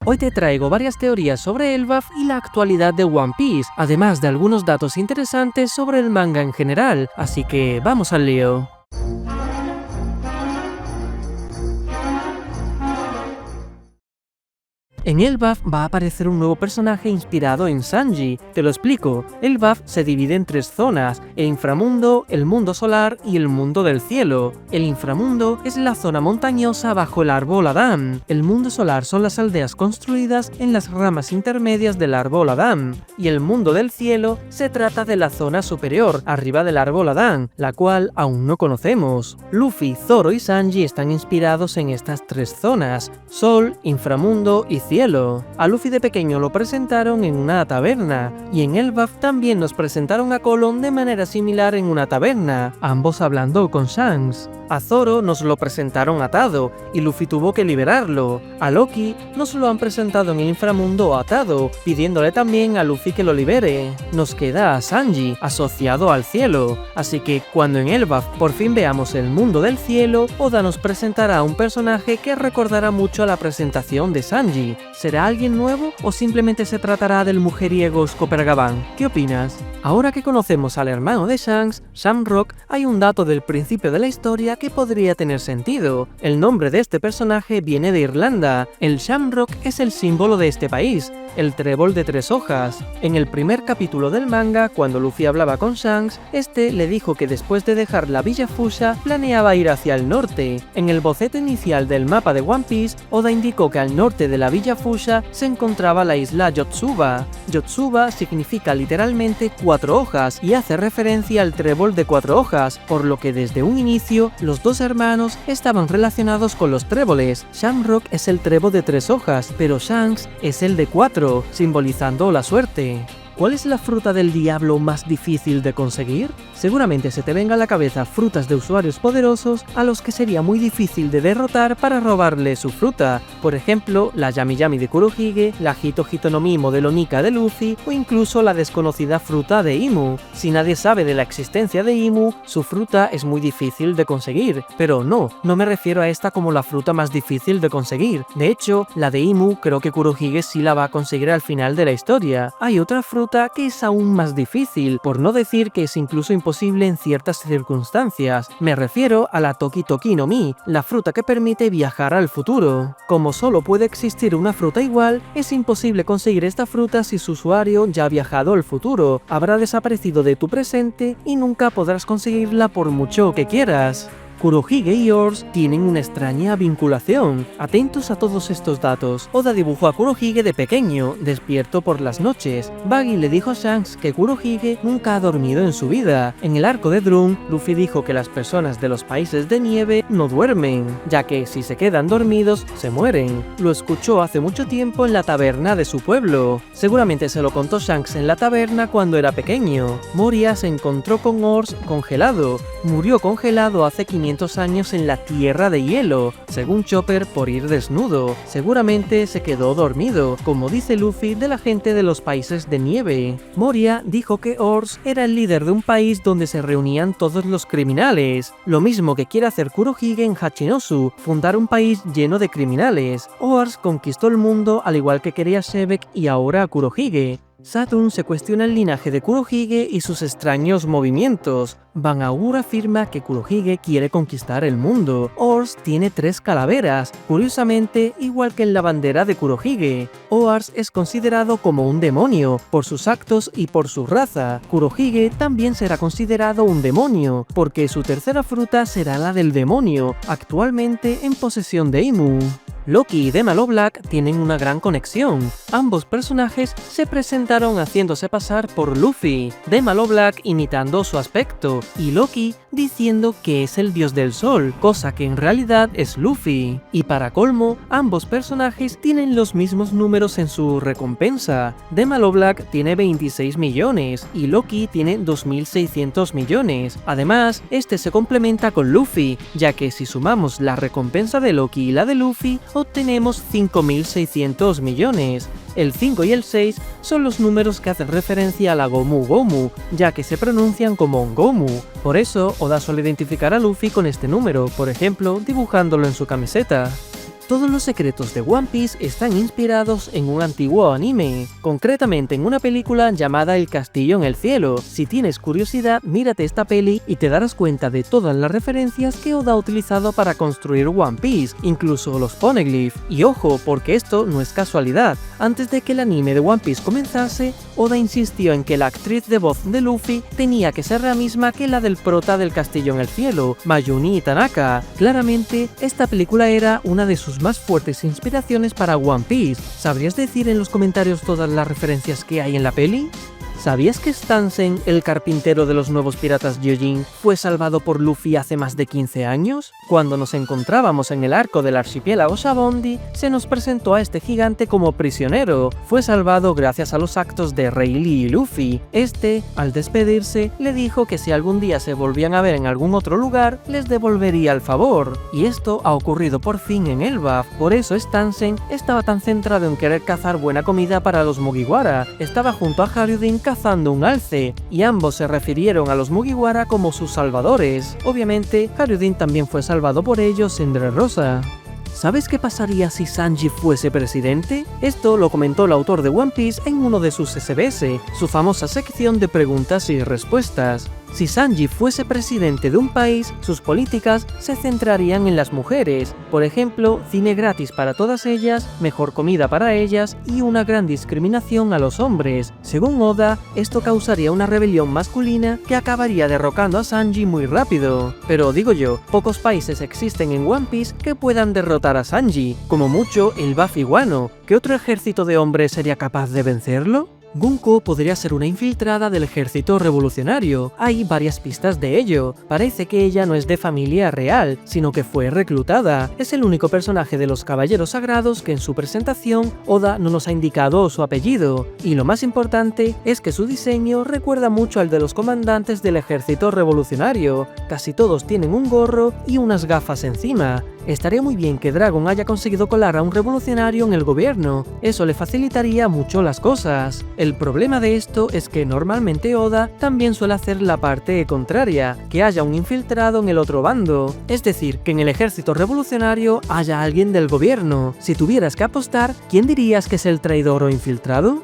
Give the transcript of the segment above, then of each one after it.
Hoy te traigo varias teorías sobre Elbaf y la actualidad de One Piece, además de algunos datos interesantes sobre el manga en general, así que vamos al lío. En Elbaf va a aparecer un nuevo personaje inspirado en Sanji. Te lo explico. Elbaf se divide en tres zonas: el inframundo, el mundo solar y el mundo del cielo. El inframundo es la zona montañosa bajo el árbol Adam. El mundo solar son las aldeas construidas en las ramas intermedias del árbol Adam. Y el mundo del cielo se trata de la zona superior, arriba del árbol Adam, la cual aún no conocemos. Luffy, Zoro y Sanji están inspirados en estas tres zonas: sol, inframundo y cielo. A Luffy de pequeño lo presentaron en una taberna, y en Elbaf también nos presentaron a Colon de manera similar en una taberna, ambos hablando con Shanks. A Zoro nos lo presentaron atado, y Luffy tuvo que liberarlo. A Loki nos lo han presentado en el inframundo atado, pidiéndole también a Luffy que lo libere. Nos queda a Sanji, asociado al cielo, así que cuando en Elbaf por fin veamos el mundo del cielo, Oda nos presentará a un personaje que recordará mucho a la presentación de Sanji. ¿Será alguien nuevo o simplemente se tratará del mujeriego Scopergavan? ¿Qué opinas? Ahora que conocemos al hermano de Shanks, Shamrock, hay un dato del principio de la historia que podría tener sentido. El nombre de este personaje viene de Irlanda. El Shamrock es el símbolo de este país, el trébol de tres hojas. En el primer capítulo del manga, cuando Luffy hablaba con Shanks, este le dijo que después de dejar la Villa Fushia planeaba ir hacia el norte. En el boceto inicial del mapa de One Piece, Oda indicó que al norte de la Villa Fushia se encontraba la isla Yotsuba. Yotsuba significa literalmente cuatro hojas y hace referencia al trébol de cuatro hojas, por lo que desde un inicio los dos hermanos estaban relacionados con los tréboles. Shamrock es el trébol de tres hojas, pero Shanks es el de cuatro, simbolizando la suerte. ¿Cuál es la fruta del diablo más difícil de conseguir? Seguramente se te venga a la cabeza frutas de usuarios poderosos a los que sería muy difícil de derrotar para robarle su fruta. Por ejemplo, la Yami Yami de Kurohige, la Hito Hito no Mi modelo Nika de Luffy o incluso la desconocida fruta de Imu. Si nadie sabe de la existencia de Imu, su fruta es muy difícil de conseguir. Pero no me refiero a esta como la fruta más difícil de conseguir. De hecho, la de Imu creo que Kurohige sí la va a conseguir al final de la historia. Hay otra fruta que es aún más difícil, por no decir que es incluso imposible en ciertas circunstancias. Me refiero a la Toki Toki no Mi, la fruta que permite viajar al futuro. Como solo puede existir una fruta igual, es imposible conseguir esta fruta si su usuario ya ha viajado al futuro, habrá desaparecido de tu presente y nunca podrás conseguirla por mucho que quieras. Kurohige y Oars tienen una extraña vinculación. Atentos a todos estos datos. Oda dibujó a Kurohige de pequeño, despierto por las noches. Buggy le dijo a Shanks que Kurohige nunca ha dormido en su vida. En el arco de Drum, Luffy dijo que las personas de los países de nieve no duermen, ya que si se quedan dormidos, se mueren. Lo escuchó hace mucho tiempo en la taberna de su pueblo. Seguramente se lo contó Shanks en la taberna cuando era pequeño. Moria se encontró con Oars congelado. Murió congelado hace 500 años en la tierra de hielo, según Chopper, por ir desnudo. Seguramente se quedó dormido, como dice Luffy de la gente de los países de nieve. Moria dijo que Oars era el líder de un país donde se reunían todos los criminales, lo mismo que quiere hacer Kurohige en Hachinosu, fundar un país lleno de criminales. Oars conquistó el mundo al igual que quería Shebeck y ahora a Kurohige. Saturn se cuestiona el linaje de Kurohige y sus extraños movimientos. Van Augur afirma que Kurohige quiere conquistar el mundo. Oars tiene 3 calaveras, curiosamente igual que en la bandera de Kurohige. Oars es considerado como un demonio por sus actos y por su raza. Kurohige también será considerado un demonio, porque su tercera fruta será la del demonio, actualmente en posesión de Imu. Loki y Demalo Black tienen una gran conexión. Ambos personajes se presentaron haciéndose pasar por Luffy, Demalo Black imitando su aspecto, y Loki diciendo que es el dios del sol, cosa que en realidad es Luffy. Y para colmo, ambos personajes tienen los mismos números en su recompensa. Demalo Black tiene 26 millones y Loki tiene 2.600 millones. Además, este se complementa con Luffy, ya que si sumamos la recompensa de Loki y la de Luffy, obtenemos 5.600 millones. El 5 y el 6 son los números que hacen referencia a la Gomu Gomu, ya que se pronuncian como Gomu. Por eso, Oda suele identificar a Luffy con este número, por ejemplo, dibujándolo en su camiseta. Todos los secretos de One Piece están inspirados en un antiguo anime, concretamente en una película llamada El Castillo en el Cielo. Si tienes curiosidad, mírate esta peli y te darás cuenta de todas las referencias que Oda ha utilizado para construir One Piece, incluso los poneglyphs. Y ojo, porque esto no es casualidad. Antes de que el anime de One Piece comenzase, Oda insistió en que la actriz de voz de Luffy tenía que ser la misma que la del prota del Castillo en el Cielo, Mayumi Tanaka. Claramente, esta película era una de sus más fuertes inspiraciones para One Piece. ¿Sabrías decir en los comentarios todas las referencias que hay en la peli? ¿Sabías que Stansen, el carpintero de los nuevos piratas Gyojin, fue salvado por Luffy hace más de 15 años? Cuando nos encontrábamos en el arco del archipiélago Sabondi, se nos presentó a este gigante como prisionero. Fue salvado gracias a los actos de Rayleigh y Luffy. Este, al despedirse, le dijo que si algún día se volvían a ver en algún otro lugar, les devolvería el favor. Y esto ha ocurrido por fin en Elbaf. Por eso Stansen estaba tan centrado en querer cazar buena comida para los Mugiwara. Estaba junto a Harryuin cazando un alce, y ambos se refirieron a los Mugiwara como sus salvadores. Obviamente, Harryuin también fue salvado por ellos en Dressrosa. ¿Sabes qué pasaría si Sanji fuese presidente? Esto lo comentó el autor de One Piece en uno de sus SBS, su famosa sección de preguntas y respuestas. Si Sanji fuese presidente de un país, sus políticas se centrarían en las mujeres, por ejemplo, cine gratis para todas ellas, mejor comida para ellas y una gran discriminación a los hombres. Según Oda, esto causaría una rebelión masculina que acabaría derrocando a Sanji muy rápido. Pero digo yo, pocos países existen en One Piece que puedan derrotar a Sanji, como mucho el Buffy Wano. ¿Qué otro ejército de hombres sería capaz de vencerlo? Gunko podría ser una infiltrada del ejército revolucionario. Hay varias pistas de ello. Parece que ella no es de familia real, sino que fue reclutada. Es el único personaje de los Caballeros Sagrados que en su presentación Oda no nos ha indicado su apellido. Y lo más importante es que su diseño recuerda mucho al de los comandantes del ejército revolucionario. Casi todos tienen un gorro y unas gafas encima. Estaría muy bien que Dragon haya conseguido colar a un revolucionario en el gobierno. Eso le facilitaría mucho las cosas. El problema de esto es que normalmente Oda también suele hacer la parte contraria, que haya un infiltrado en el otro bando. Es decir, que en el ejército revolucionario haya alguien del gobierno. Si tuvieras que apostar, ¿quién dirías que es el traidor o infiltrado?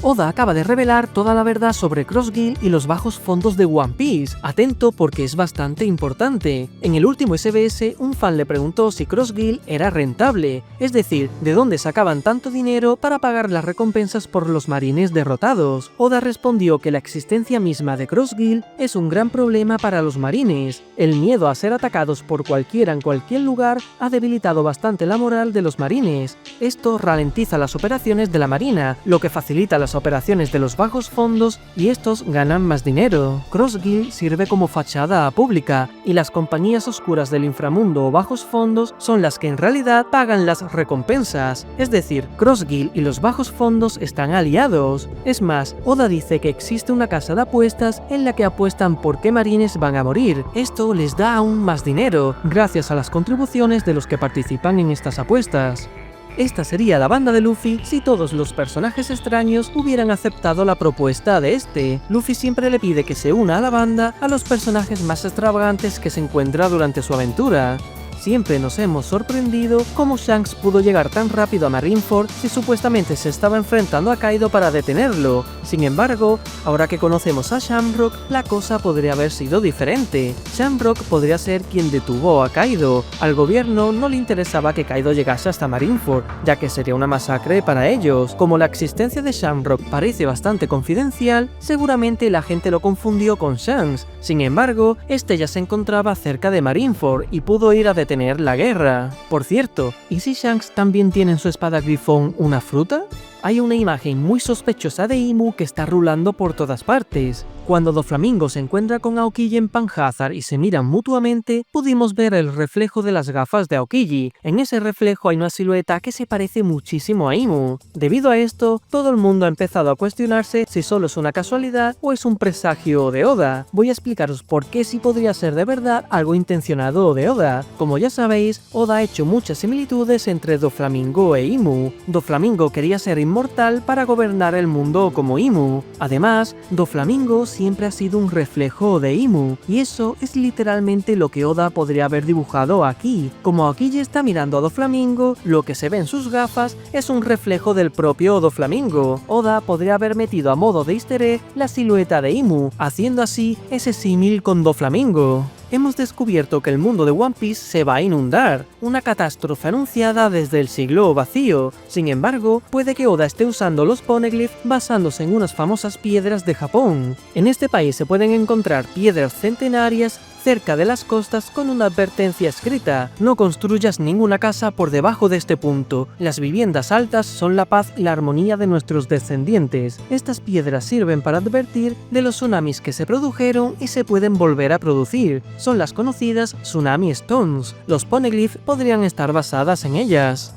Oda acaba de revelar toda la verdad sobre Cross Guild y los bajos fondos de One Piece. Atento porque es bastante importante. En el último SBS, un fan le preguntó si Cross Guild era rentable, es decir, de dónde sacaban tanto dinero para pagar las recompensas por los marines derrotados. Oda respondió que la existencia misma de Cross Guild es un gran problema para los marines. El miedo a ser atacados por cualquiera en cualquier lugar ha debilitado bastante la moral de los marines. Esto ralentiza las operaciones de la marina, lo que facilita las operaciones de los bajos fondos y estos ganan más dinero. Cross Guild sirve como fachada pública y las compañías oscuras del inframundo o bajos fondos son las que en realidad pagan las recompensas. Es decir, Cross Guild y los bajos fondos están aliados. Es más, Oda dice que existe una casa de apuestas en la que apuestan por qué marines van a morir. Esto les da aún más dinero, gracias a las contribuciones de los que participan en estas apuestas. Esta sería la banda de Luffy si todos los personajes extraños hubieran aceptado la propuesta de este. Luffy siempre le pide que se una a la banda a los personajes más extravagantes que se encuentra durante su aventura. Siempre nos hemos sorprendido cómo Shanks pudo llegar tan rápido a Marineford si supuestamente se estaba enfrentando a Kaido para detenerlo. Sin embargo, ahora que conocemos a Shamrock, la cosa podría haber sido diferente. Shamrock podría ser quien detuvo a Kaido. Al gobierno no le interesaba que Kaido llegase hasta Marineford, ya que sería una masacre para ellos. Como la existencia de Shamrock parece bastante confidencial, seguramente la gente lo confundió con Shanks. Sin embargo, este ya se encontraba cerca de Marineford y pudo ir a detener la guerra. Por cierto, ¿y si Shanks también tiene en su espada grifón una fruta? Hay una imagen muy sospechosa de Imu que está rulando por todas partes. Cuando Doflamingo se encuentra con Aokiji en Panhazard y se miran mutuamente, pudimos ver el reflejo de las gafas de Aokiji. En ese reflejo hay una silueta que se parece muchísimo a Imu. Debido a esto, todo el mundo ha empezado a cuestionarse si solo es una casualidad o es un presagio de Oda. Voy a explicaros por qué sí podría ser de verdad algo intencionado de Oda. Como ya sabéis, Oda ha hecho muchas similitudes entre Doflamingo e Imu. Doflamingo quería ser inmortal inmortal para gobernar el mundo como Imu. Además, Doflamingo siempre ha sido un reflejo de Imu, y eso es literalmente lo que Oda podría haber dibujado aquí. Como Aokiji está mirando a Doflamingo, lo que se ve en sus gafas es un reflejo del propio Doflamingo. Oda podría haber metido a modo de easter egg la silueta de Imu, haciendo así ese símil con Doflamingo. Hemos descubierto que el mundo de One Piece se va a inundar, una catástrofe anunciada desde el siglo vacío. Sin embargo, puede que Oda esté usando los Poneglyph basándose en unas famosas piedras de Japón. En este país se pueden encontrar piedras centenarias cerca de las costas con una advertencia escrita: no construyas ninguna casa por debajo de este punto, las viviendas altas son la paz y la armonía de nuestros descendientes. Estas piedras sirven para advertir de los tsunamis que se produjeron y se pueden volver a producir, son las conocidas Tsunami Stones. Los Poneglyph podrían estar basadas en ellas.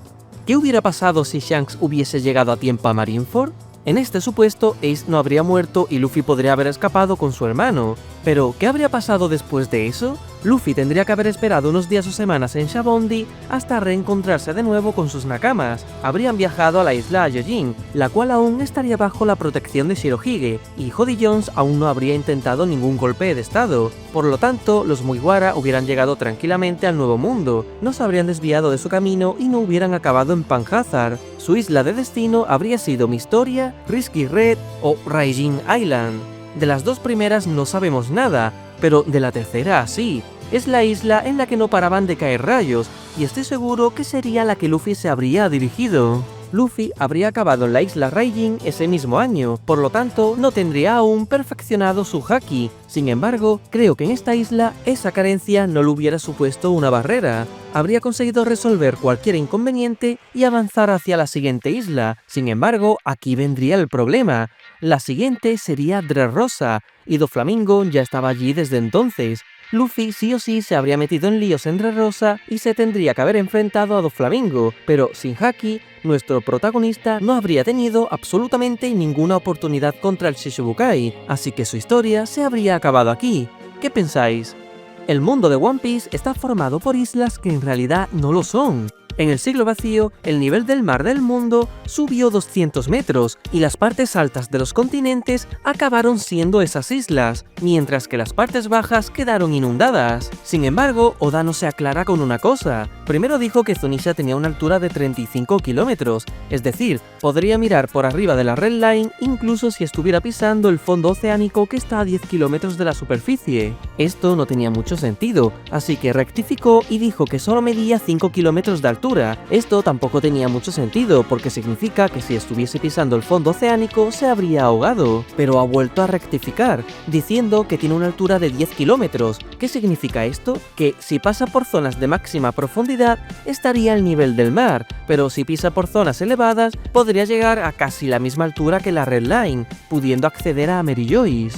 ¿Qué hubiera pasado si Shanks hubiese llegado a tiempo a Marineford? En este supuesto, Ace no habría muerto y Luffy podría haber escapado con su hermano. Pero, ¿qué habría pasado después de eso? Luffy tendría que haber esperado unos días o semanas en Shabondi hasta reencontrarse de nuevo con sus nakamas. Habrían viajado a la isla Ayojin, la cual aún estaría bajo la protección de Shirohige, y Jody Jones aún no habría intentado ningún golpe de estado. Por lo tanto, los Mugiwara hubieran llegado tranquilamente al Nuevo Mundo, no se habrían desviado de su camino y no hubieran acabado en Panhazard. Su isla de destino habría sido Mystoria, Risky Red o Raijin Island. De las dos primeras no sabemos nada, pero de la tercera sí. Es la isla en la que no paraban de caer rayos, y estoy seguro que sería la que Luffy se habría dirigido. Luffy habría acabado en la isla Raijin ese mismo año, por lo tanto no tendría aún perfeccionado su haki. Sin embargo, creo que en esta isla esa carencia no le hubiera supuesto una barrera. Habría conseguido resolver cualquier inconveniente y avanzar hacia la siguiente isla. Sin embargo, aquí vendría el problema. La siguiente sería Dressrosa, y Doflamingo ya estaba allí desde entonces. Luffy sí o sí se habría metido en líos en Dressrosa y se tendría que haber enfrentado a Doflamingo, pero sin haki, nuestro protagonista no habría tenido absolutamente ninguna oportunidad contra el Shichibukai, así que su historia se habría acabado aquí. ¿Qué pensáis? El mundo de One Piece está formado por islas que en realidad no lo son. En el siglo vacío, el nivel del mar del mundo subió 200 metros y las partes altas de los continentes acabaron siendo esas islas, mientras que las partes bajas quedaron inundadas. Sin embargo, Oda no se aclara con una cosa. Primero dijo que Zunisha tenía una altura de 35 kilómetros, es decir, podría mirar por arriba de la Red Line incluso si estuviera pisando el fondo oceánico que está a 10 kilómetros de la superficie. Esto no tenía mucho sentido, así que rectificó y dijo que solo medía 5 kilómetros de altura. Esto tampoco tenía mucho sentido, porque significa que si estuviese pisando el fondo oceánico se habría ahogado, pero ha vuelto a rectificar, diciendo que tiene una altura de 10 kilómetros. ¿Qué significa esto? Que si pasa por zonas de máxima profundidad estaría al nivel del mar, pero si pisa por zonas elevadas podría llegar a casi la misma altura que la Red Line, pudiendo acceder a Mary Joyce.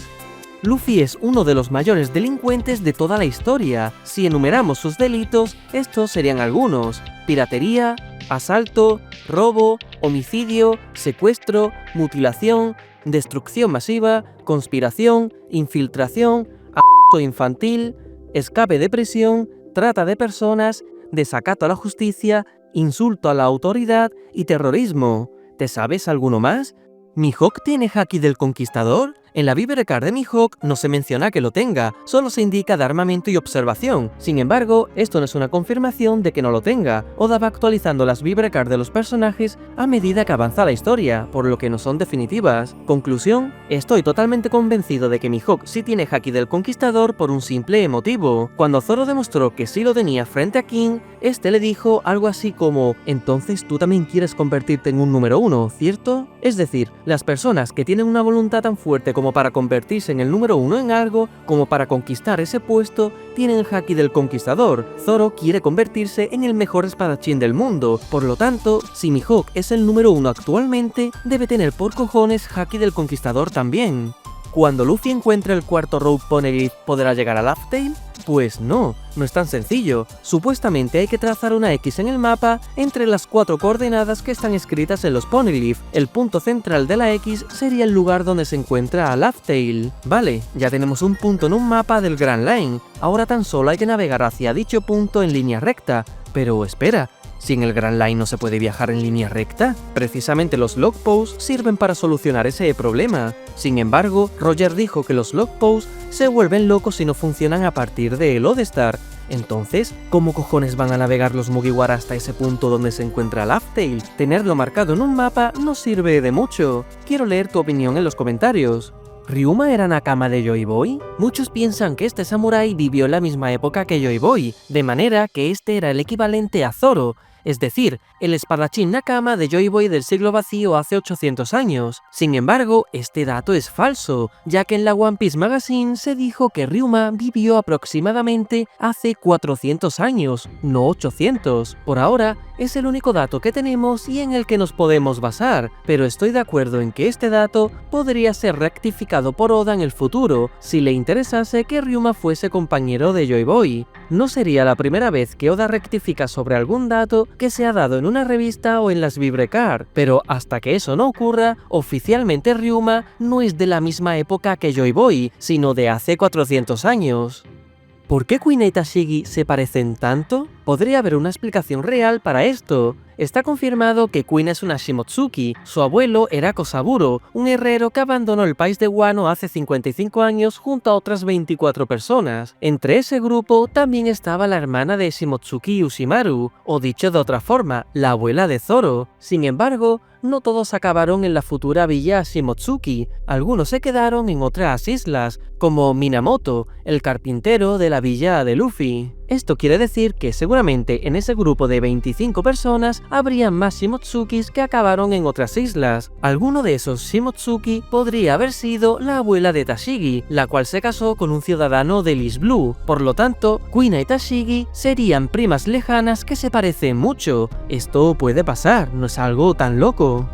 Luffy es uno de los mayores delincuentes de toda la historia. Si enumeramos sus delitos, estos serían algunos: piratería, asalto, robo, homicidio, secuestro, mutilación, destrucción masiva, conspiración, infiltración, abuso infantil, escape de prisión, trata de personas, desacato a la justicia, insulto a la autoridad y terrorismo. ¿Te sabes alguno más? ¿Mihawk tiene haki del conquistador? En la Vibre Card de Mihawk no se menciona que lo tenga, solo se indica de armamento y observación. Sin embargo, esto no es una confirmación de que no lo tenga. Oda va actualizando las Vibre Card de los personajes a medida que avanza la historia, por lo que no son definitivas. Conclusión: estoy totalmente convencido de que Mihawk sí tiene haki del conquistador por un simple motivo. Cuando Zoro demostró que sí lo tenía frente a King, este le dijo algo así como: entonces tú también quieres convertirte en un número 1, ¿cierto? Es decir, las personas que tienen una voluntad tan fuerte como para convertirse en el número 1 en algo, como para conquistar ese puesto, tienen el haki del conquistador. Zoro quiere convertirse en el mejor espadachín del mundo, por lo tanto, si Mihawk es el número 1 actualmente, debe tener por cojones haki del conquistador también. Cuando Luffy encuentre el cuarto Rogue Poneglyph, ¿podrá llegar a Laugh Tale? Pues no es tan sencillo. Supuestamente hay que trazar una X en el mapa entre las 4 coordenadas que están escritas en los Poneglyph. El punto central de la X sería el lugar donde se encuentra a Laugh Tale. Vale, ya tenemos un punto en un mapa del Grand Line. Ahora tan solo hay que navegar hacia dicho punto en línea recta. Pero espera, Si en el Grand Line no se puede viajar en línea recta, precisamente los log posts sirven para solucionar ese problema. Sin embargo, Roger dijo que los log posts se vuelven locos si no funcionan a partir de Lodestar. Entonces, ¿cómo cojones van a navegar los Mugiwara hasta ese punto donde se encuentra Laugh Tale? Tenerlo marcado en un mapa no sirve de mucho. Quiero leer tu opinión en los comentarios. ¿Ryuma era nakama de Joy Boy? Muchos piensan que este samurái vivió en la misma época que Joy Boy, de manera que este era el equivalente a Zoro, es decir, el espadachín nakama de Joy Boy del siglo vacío hace 800 años. Sin embargo, este dato es falso, ya que en la One Piece Magazine se dijo que Ryuma vivió aproximadamente hace 400 años, no 800. Por ahora, es el único dato que tenemos y en el que nos podemos basar, pero estoy de acuerdo en que este dato podría ser rectificado por Oda en el futuro, si le interesase que Ryuma fuese compañero de Joy Boy. No sería la primera vez que Oda rectifica sobre algún dato que se ha dado en una revista o en las Vibrecar, pero hasta que eso no ocurra, oficialmente Ryuma no es de la misma época que Joy Boy, sino de hace 400 años. ¿Por qué Kuina y Tashigi se parecen tanto? Podría haber una explicación real para esto. Está confirmado que Kuina es una Shimotsuki, su abuelo era Kosaburo, un herrero que abandonó el país de Wano hace 55 años junto a otras 24 personas. Entre ese grupo también estaba la hermana de Shimotsuki Ushimaru, o dicho de otra forma, la abuela de Zoro. Sin embargo, no todos acabaron en la futura villa Shimotsuki, algunos se quedaron en otras islas, como Minamoto, el carpintero de la villa de Luffy. Esto quiere decir que seguramente en ese grupo de 25 personas habría más Shimotsukis que acabaron en otras islas. Alguno de esos Shimotsuki podría haber sido la abuela de Tashigi, la cual se casó con un ciudadano de East Blue. Por lo tanto, Kuina y Tashigi serían primas lejanas que se parecen mucho. Esto puede pasar, no es algo tan loco.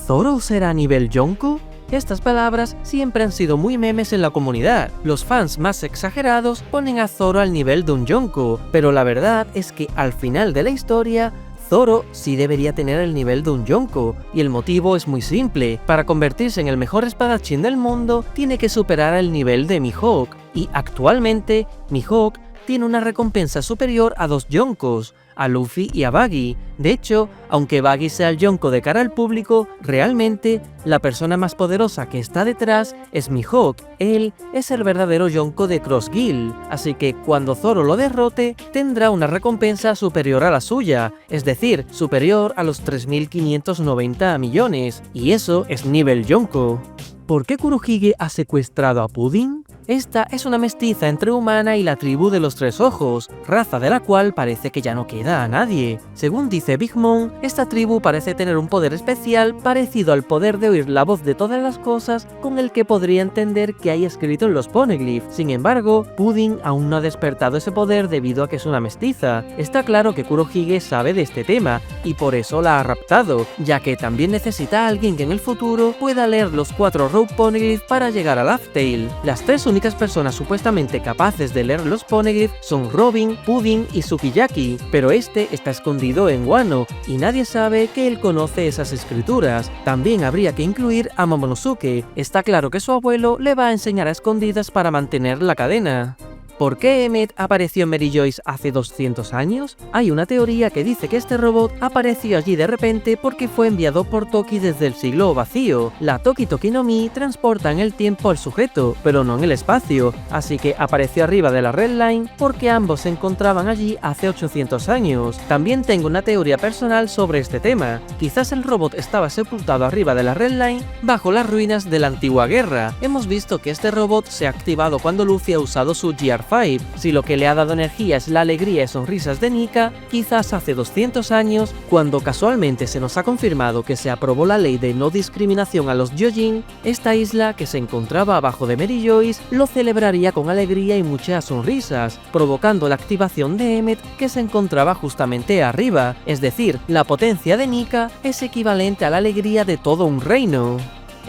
¿Zoro será nivel Yonko? Estas palabras siempre han sido muy memes en la comunidad. Los fans más exagerados ponen a Zoro al nivel de un Yonko, pero la verdad es que al final de la historia, Zoro sí debería tener el nivel de un Yonko, y el motivo es muy simple. Para convertirse en el mejor espadachín del mundo, tiene que superar el nivel de Mihawk, y actualmente Mihawk tiene una recompensa superior a 2 Yonkos, a Luffy y a Buggy. De hecho, aunque Buggy sea el Yonko de cara al público, realmente la persona más poderosa que está detrás es Mihawk. Él es el verdadero Yonko de Cross Guild, así que cuando Zoro lo derrote, tendrá una recompensa superior a la suya, es decir, superior a los 3.590 millones, y eso es nivel Yonko. ¿Por qué Kurohige ha secuestrado a Pudding? Esta es una mestiza entre humana y la tribu de los Tres Ojos, raza de la cual parece que ya no queda a nadie. Según dice Big Mom, esta tribu parece tener un poder especial parecido al poder de oír la voz de todas las cosas, con el que podría entender que hay escrito en los Poneglyph. Sin embargo, Pudding aún no ha despertado ese poder debido a que es una mestiza. Está claro que Kurohige sabe de este tema, y por eso la ha raptado, ya que también necesita a alguien que en el futuro pueda leer los 4 Rope Poneglyph para llegar a Laugh Tale. Las 3 únicas personas supuestamente capaces de leer los Poneglyph son Robin, Pudding y Sukiyaki, pero este está escondido en Wano y nadie sabe que él conoce esas escrituras. También habría que incluir a Momonosuke. Está claro que su abuelo le va a enseñar a escondidas para mantener la cadena. ¿Por qué Emmet apareció en Mary Joyce hace 200 años? Hay una teoría que dice que este robot apareció allí de repente porque fue enviado por Toki desde el siglo vacío. La Toki Toki no Mi transporta en el tiempo al sujeto, pero no en el espacio, así que apareció arriba de la Red Line porque ambos se encontraban allí hace 800 años. También tengo una teoría personal sobre este tema. Quizás el robot estaba sepultado arriba de la Red Line bajo las ruinas de la antigua guerra. Hemos visto que este robot se ha activado cuando Luffy ha usado su GR5. Si lo que le ha dado energía es la alegría y sonrisas de Nika, quizás hace 200 años, cuando casualmente se nos ha confirmado que se aprobó la ley de no discriminación a los Gyojin, esta isla que se encontraba abajo de Mary Joyce lo celebraría con alegría y muchas sonrisas, provocando la activación de Emmet que se encontraba justamente arriba, es decir, la potencia de Nika es equivalente a la alegría de todo un reino.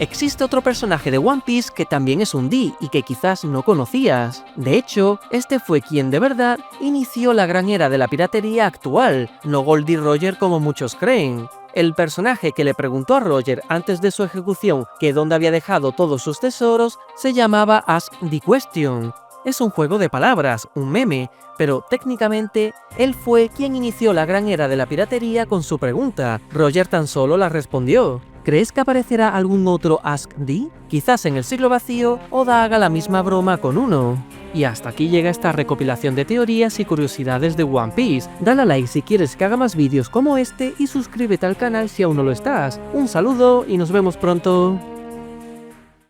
Existe otro personaje de One Piece que también es un D y que quizás no conocías. De hecho, este fue quien de verdad inició la gran era de la piratería actual, no Goldie Roger como muchos creen. El personaje que le preguntó a Roger antes de su ejecución que dónde había dejado todos sus tesoros se llamaba Ask the Question. es un juego de palabras, un meme, pero técnicamente él fue quien inició la gran era de la piratería con su pregunta. Roger tan solo la respondió. ¿Crees que aparecerá algún otro Ask D? Quizás en el siglo vacío Oda haga la misma broma con uno. Y hasta aquí llega esta recopilación de teorías y curiosidades de One Piece. Dale a like si quieres que haga más vídeos como este y suscríbete al canal si aún no lo estás. Un saludo y nos vemos pronto.